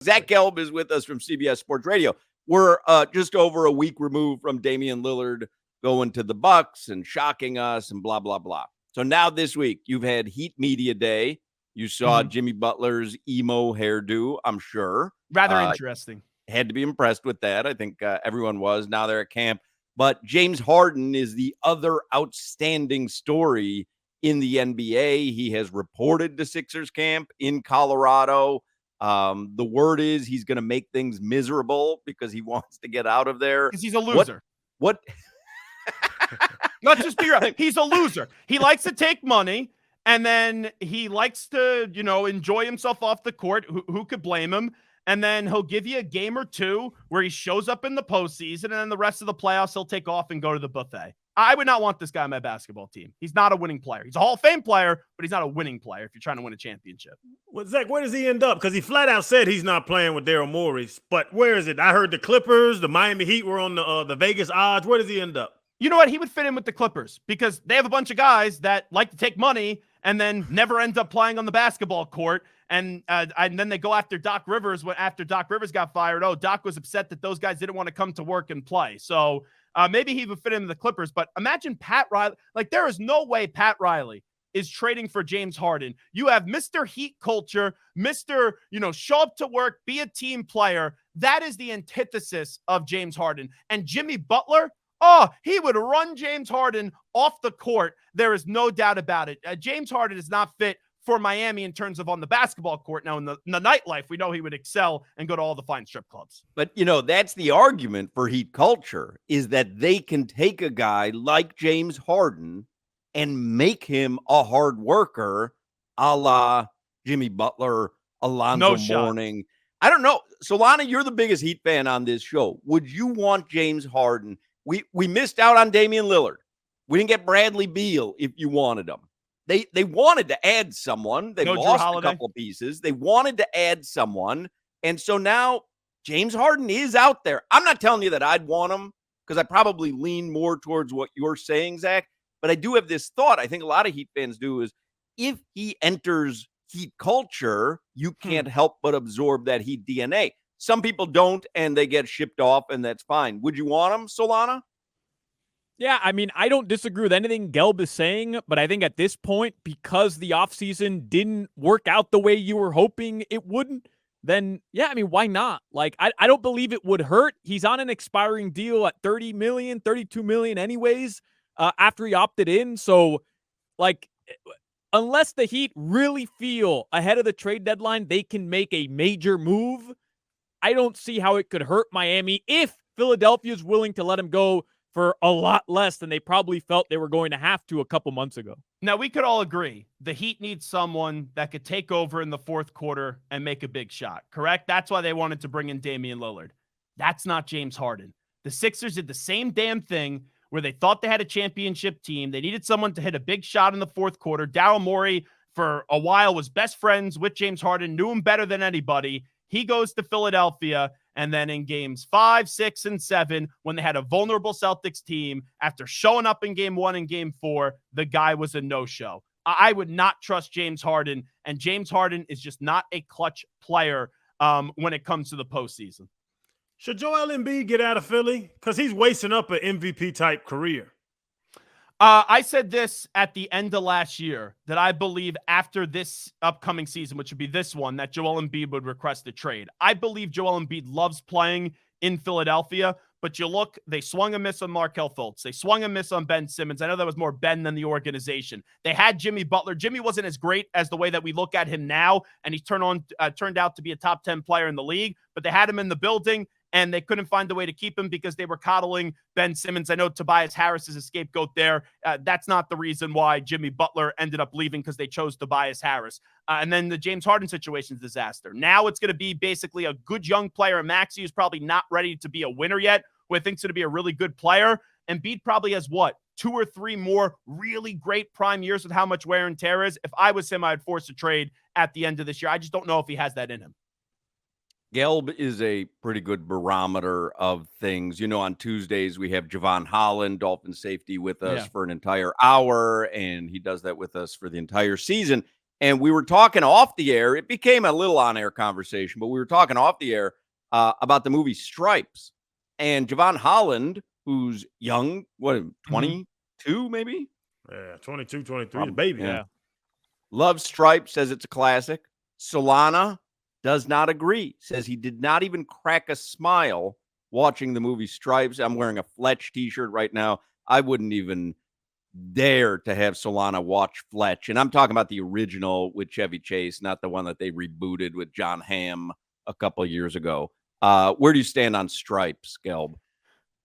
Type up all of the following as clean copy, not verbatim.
Zach Gelb is with us from CBS Sports Radio. We're just over a week removed from Damian Lillard going to the Bucks and shocking us and blah, blah, blah. So now this week, you've had Heat Media Day. You saw Jimmy Butler's emo hairdo, I'm sure. Rather interesting. Had to be impressed with that. I think everyone was. Now they're at camp. But James Harden is the other outstanding story in the NBA. He has reported to Sixers camp in Colorado. The word is he's going to make things miserable because he wants to get out of there. Because he's a loser. What? Let's just be right. He's a loser. He likes to take money, and then he likes to, enjoy himself off the court. Who could blame him? And then he'll give you a game or two where he shows up in the postseason, and then the rest of the playoffs, he'll take off and go to the buffet. I would not want this guy on my basketball team. He's not a winning player. He's a Hall of Fame player, but he's not a winning player if you're trying to win a championship. Well, Zach, where does he end up? Because he flat out said he's not playing with Daryl Morey. But where is it? I heard the Clippers, the Miami Heat were on the Vegas odds. Where does he end up? You know what? He would fit in with the Clippers because they have a bunch of guys that like to take money and then never end up playing on the basketball court. And then they go after Doc Rivers after Doc Rivers got fired. Oh, Doc was upset that those guys didn't want to come to work and play. So maybe he would fit in with the Clippers. But imagine Pat Riley. Like, there is no way Pat Riley is trading for James Harden. You have Mr. Heat culture, Mr. Show up to work, be a team player. That is the antithesis of James Harden. And Jimmy Butler, he would run James Harden off the court. There is no doubt about it. James Harden is not fit for Miami in terms of on the basketball court. Now, in the nightlife, we know he would excel and go to all the fine strip clubs. But, that's the argument for Heat culture, is that they can take a guy like James Harden and make him a hard worker, a la Jimmy Butler, Alonzo Mourning. I don't know. Solana, you're the biggest Heat fan on this show. Would you want James Harden? We missed out on Damian Lillard. We didn't get Bradley Beal if you wanted him. They wanted to add someone. They lost a couple of pieces. They wanted to add someone. And so now James Harden is out there. I'm not telling you that I'd want him because I probably lean more towards what you're saying, Zach. But I do have this thought. I think a lot of Heat fans do is if he enters Heat culture, you can't help but absorb that Heat DNA. Some people don't, and they get shipped off, and that's fine. Would you want him, Solana? Yeah, I mean, I don't disagree with anything Gelb is saying, but I think at this point, because the offseason didn't work out the way you were hoping it wouldn't, then, yeah, I mean, why not? Like, I don't believe it would hurt. He's on an expiring deal at $30 million, $32 million anyways, after he opted in. So, like, unless the Heat really feel ahead of the trade deadline they can make a major move, I don't see how it could hurt Miami if Philadelphia is willing to let him go for a lot less than they probably felt they were going to have to a couple months ago. Now, we could all agree the Heat needs someone that could take over in the fourth quarter and make a big shot, correct? That's why they wanted to bring in Damian Lillard. That's not James Harden. The Sixers did the same damn thing where they thought they had a championship team. They needed someone to hit a big shot in the fourth quarter. Daryl Morey, for a while, was best friends with James Harden, knew him better than anybody. He goes to Philadelphia, and then in games 5, 6, and 7, when they had a vulnerable Celtics team, after showing up in game 1 and game 4, the guy was a no-show. I would not trust James Harden, and James Harden is just not a clutch player when it comes to the postseason. Should Joel Embiid get out of Philly? Because he's wasting up an MVP-type career. I said this at the end of last year, that I believe after this upcoming season, which would be this one, that Joel Embiid would request a trade. I believe Joel Embiid loves playing in Philadelphia, but you look, they swung a miss on Markelle Fultz. They swung a miss on Ben Simmons. I know that was more Ben than the organization. They had Jimmy Butler. Jimmy wasn't as great as the way that we look at him now, and he turned out to be a top 10 player in the league, but they had him in the building, and they couldn't find a way to keep him because they were coddling Ben Simmons. I know Tobias Harris is a scapegoat there. That's not the reason why Jimmy Butler ended up leaving, because they chose Tobias Harris. And then the James Harden situation is a disaster. Now it's going to be basically a good young player. Maxey is probably not ready to be a winner yet, who I think is going to be a really good player. And Embiid probably has, 2 or 3 more really great prime years with how much wear and tear is. If I was him, I'd force a trade at the end of this year. I just don't know if he has that in him. Gelb is a pretty good barometer of things. On Tuesdays, we have Javon Holland, Dolphin safety, with us for an entire hour, and he does that with us for the entire season. And we were talking off the air. It became a little on-air conversation, but we were talking off the air about the movie Stripes. And Javon Holland, who's young, 22 maybe? Yeah, 22, 23, the baby. Yeah. Loves Stripes, says it's a classic. Solana does not agree, says he did not even crack a smile watching the movie Stripes. I'm wearing a Fletch t-shirt right now. I wouldn't even dare to have Solana watch Fletch. And I'm talking about the original with Chevy Chase, not the one that they rebooted with John Hamm a couple of years ago. Where do you stand on Stripes, Gelb?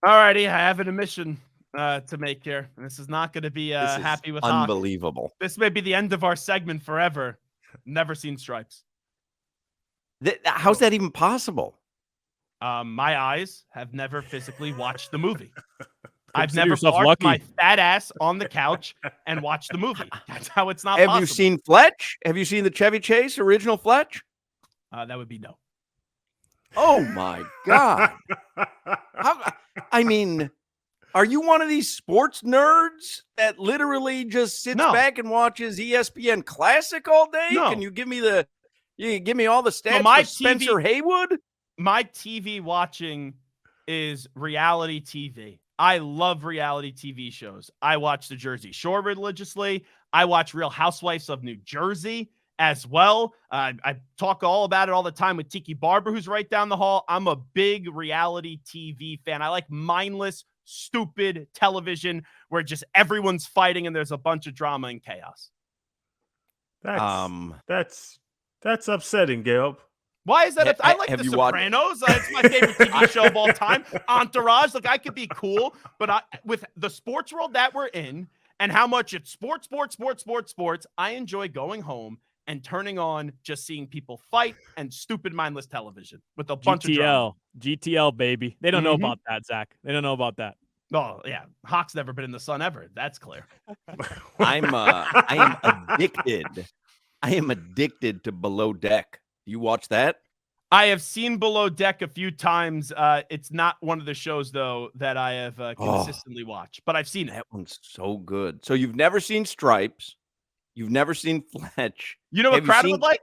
All righty, I have an admission to make here. This is not going to be happy with unbelievable. Hawk. This may be the end of our segment forever. Never seen Stripes. How's that even possible? My eyes have never physically watched the movie. I've Consider never parked lucky. my fat ass on the couch and watched the movie. That's how it's not Have possible. you seen Fletch? Have you seen the Chevy Chase original Fletch? That would be no. Oh, my God. I mean, are you one of these sports nerds that literally just sits back and watches ESPN Classic all day? No. Can you give me all the stats my for Spencer TV Haywood? My TV watching is reality TV. I love reality TV shows. I watch the Jersey Shore religiously. I watch Real Housewives of New Jersey as well. I talk all about it all the time with Tiki Barber, who's right down the hall. I'm a big reality TV fan. I like mindless, stupid television where just everyone's fighting and there's a bunch of drama and chaos. That's upsetting, Gelb. Why is that? I like The Sopranos. It's my favorite TV show of all time. Entourage. Like, I could be cool, but with the sports world that we're in and how much it's sports, I enjoy going home and turning on just seeing people fight and stupid mindless television with a bunch of drama. GTL, baby. They don't know about that, Zach. They don't know about that. Oh, yeah. Hawk's never been in the sun ever. That's clear. I am addicted. I am addicted to Below Deck. You watch that? I have seen Below Deck a few times. It's not one of the shows, though, that I have consistently watched, but I've seen it. That one's so good. So you've never seen Stripes. You've never seen Fletch. You know what Crowder would like?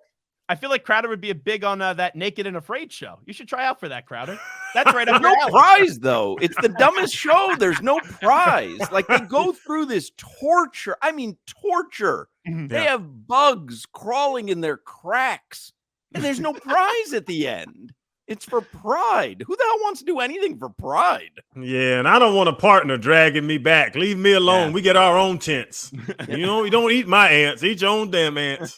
I feel like Crowder would be big on that Naked and Afraid show. You should try out for that, Crowder. That's right up your alley. No prize, though. It's the dumbest show. There's no prize. Like, they go through this torture. I mean, torture. They have bugs crawling in their cracks. And there's no prize at the end. It's for pride. Who the hell wants to do anything for pride? Yeah, and I don't want a partner dragging me back. Leave me alone. Yeah. We get our own tents. You know, you don't eat my ants. Eat your own damn ants.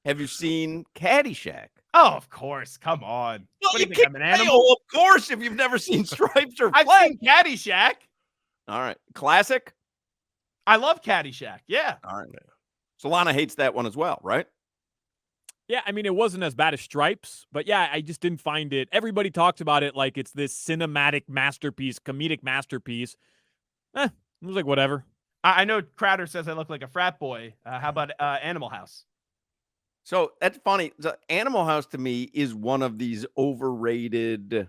Have you seen Caddyshack? Oh, of course. Come on. Well, what do you think, I'm an animal? Of course, if you've never seen Stripes or I've Fletch. seen Caddyshack. All right. Classic? I love Caddyshack. Yeah. All right. Solana hates that one as well, right? Yeah, I mean, it wasn't as bad as Stripes, but yeah, I just didn't find it. Everybody talks about it like it's this cinematic masterpiece, comedic masterpiece. It was like, whatever. I know Crowder says I look like a frat boy. How about Animal House? So that's funny. The Animal House to me is one of these overrated,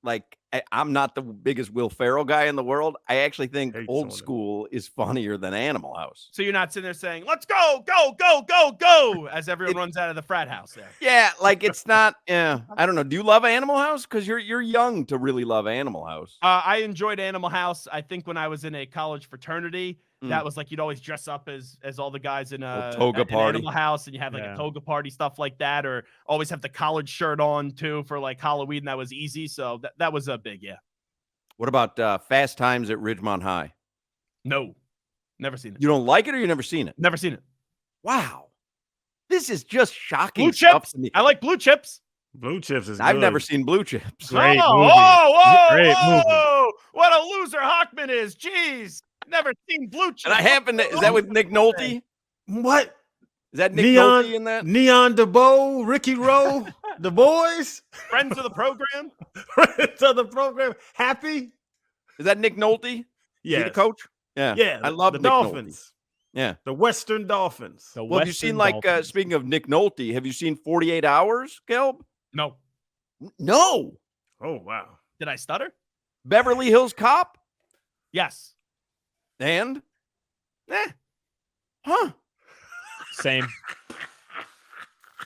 like, I'm not the biggest Will Ferrell guy in the world. I actually think Old School is funnier than Animal House. So you're not sitting there saying, let's go, go, go, go, go, as everyone runs out of the frat house there. Yeah, like it's not, I don't know. Do you love Animal House? Because you're young to really love Animal House. I enjoyed Animal House. I think when I was in a college fraternity, that was like you'd always dress up as all the guys in a toga party. Animal House, and you have like a toga party, stuff like that, or always have the college shirt on too for like Halloween. That was easy. So that was a big, What about Fast Times at Ridgemont High? No, never seen it. You don't like it, or you never seen it? Never seen it. Wow, this is just shocking. Blue Chips. I like Blue Chips. Blue Chips is. I've good. never seen Blue Chips. Great movie. Great movie. What a loser Hockman is. Jeez. Never seen Blue Chips. And I happen to, is that with Nick Nolte? What? Is that Nick Nolte in that? Neon DeBoe, Ricky Rowe, the boys? Friends of the program? Friends of the program. Happy? Is that Nick Nolte? Yeah. The coach? Yeah. Yeah. I love the Nick Dolphins. Nolte. Yeah. The Western Dolphins. Well, have you seen, like, speaking of Nick Nolte, have you seen 48 Hours, Gelb? No. No. Oh, wow. Did I stutter? Beverly Hills Cop? Yes. And Huh. Same.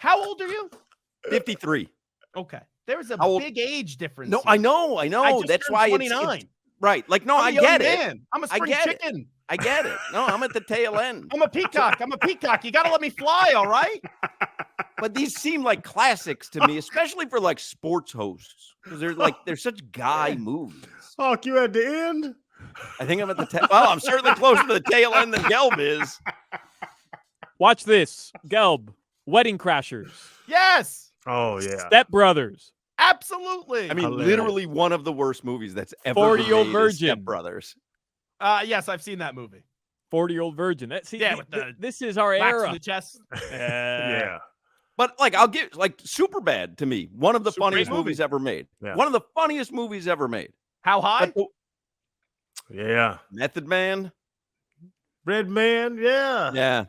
How old are you? 53. Okay. There's a How old- big age difference. No, here. I know. I just That's turned why 29. it's right. Like, no, I'm I a young get it. man. I'm a I spring get it. chicken. I get it. No, I'm at the tail end. I'm a peacock. I'm a peacock. You got to let me fly, all right? But these seem like classics to me, especially for like sports hosts, because they're such guy movies. Hawk, you at the end? I think I'm at the tail. Well, I'm certainly closer to the tail end than Gelb is. Watch this. Gelb. Wedding Crashers. Yes. Oh, yeah. Step Brothers. Absolutely. I mean, Hilarious. literally one of the worst movies that's ever 40-Year-Old been made is Virgin. Step Brothers. Yes, I've seen that movie. 40-Year-Old Virgin. With This is our wax era. in the chest. Yeah. But like, I'll give like Superbad to me, one of the Super funniest great movie. movies ever made. Yeah. One of the funniest movies ever made. How high? But the Yeah. Method Man. Red Man. Yeah. Yeah.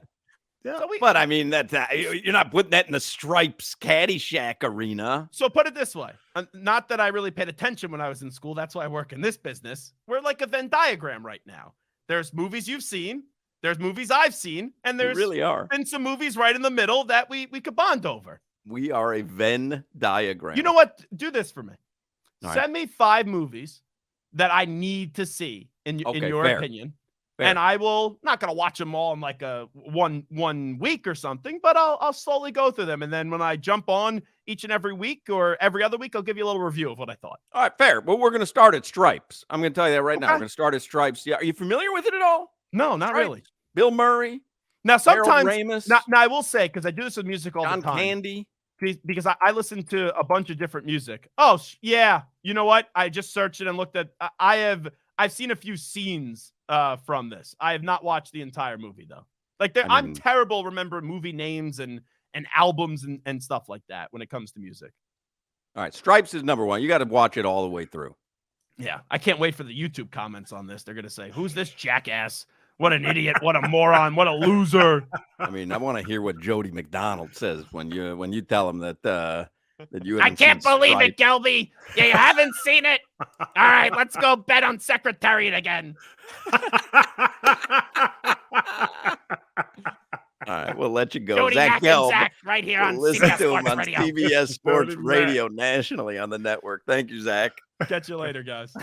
Yeah. So, But I mean, you're not putting that in the Stripes Caddyshack arena. so put it this way. Not that I really paid attention when I was in school. That's why I work in this business. We're like a Venn diagram right now. There's movies you've seen. There's movies I've seen. And We there's really are. been some movies right in the middle that we could bond over. We are a Venn diagram. You know what? Do this for me. All right. Send me 5 movies that I need to see in Okay, your fair. opinion. Fair. And I will not going to watch them all in like a one week or something, but I'll slowly go through them. And then when I jump on each and every week or every other week, I'll give you a little review of what I thought. All right, fair. Well, we're going to start at Stripes. I'm going to tell you that right now. Okay. We're going to start at Stripes. Yeah, are you familiar with it at all? No, not Stripes? really. Bill Murray, Now, Harold sometimes, Ramis, now I will say, because I do this with music all John the time, Candy. because I listen to a bunch of different music. Oh, yeah. You know what? I just searched it and looked at, I've seen a few scenes from this. I have not watched the entire movie, though. Like, I I'm mean- terrible remembering movie names and albums and stuff like that when it comes to music. All right, Stripes is number 1. You got to watch it all the way through. Yeah, I can't wait for the YouTube comments on this. They're going to say, who's this jackass? What an idiot. What a moron. What a loser. I mean, I want to hear what Jody McDonald says when you tell him that you. I haven't can't seen believe Stripes. it, Gelby. You haven't seen it. All right, let's go bet on Secretariat again. All right, we'll let you go. Jody Zach Mack and Gelb. Zach right here on Listen CBS to him Sports on Radio. CBS Sports Jody Mack. Radio nationally on the network. Thank you, Zach. Catch you later, guys.